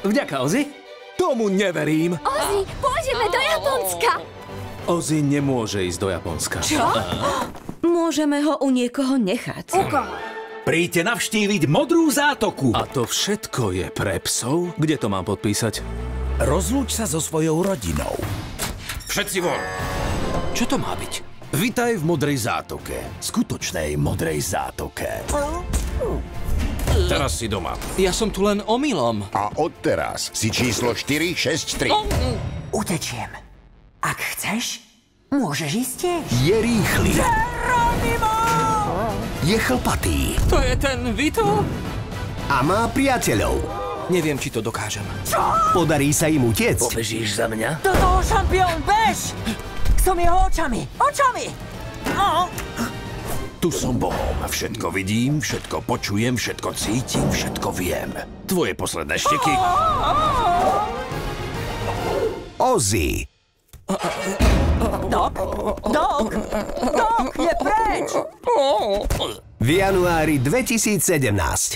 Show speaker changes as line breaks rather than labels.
Vďaka, Ozzy. Tomu neverím.
Ozzy, pôjdeme do Japonska.
Ozzy nemôže ísť do Japonska.
Čo?
Môžeme ho u niekoho nechať.
U koho?
Príďte navštíviť Modrú zátoku.
A to všetko je pre psov? Kde to mám podpísať?
Rozlúč sa so svojou rodinou. Všetci von.
Čo to má byť?
Vitaj v Modrej zátoke. Skutočnej Modrej zátoke. Teraz si doma.
Ja som tu len omylom.
A odteraz si číslo 463.
Utečiem. Ak chceš, môžeš ísť tiež.
Je rýchly.
Geronimo!
Je chlpatý.
To je ten Vito?
A má priateľov.
Neviem, či to dokážem.
Čo?
Podarí sa im utiecť.
Pobežíš za mňa?
Do toho, šampión, bež! Som jeho očami. Očami! No.
Tu som Bohom. Všetko vidím, všetko počujem, všetko cítim, všetko viem. Tvoje posledné šteky.
Ozzy.
Dok, je preč!
V januári 2017.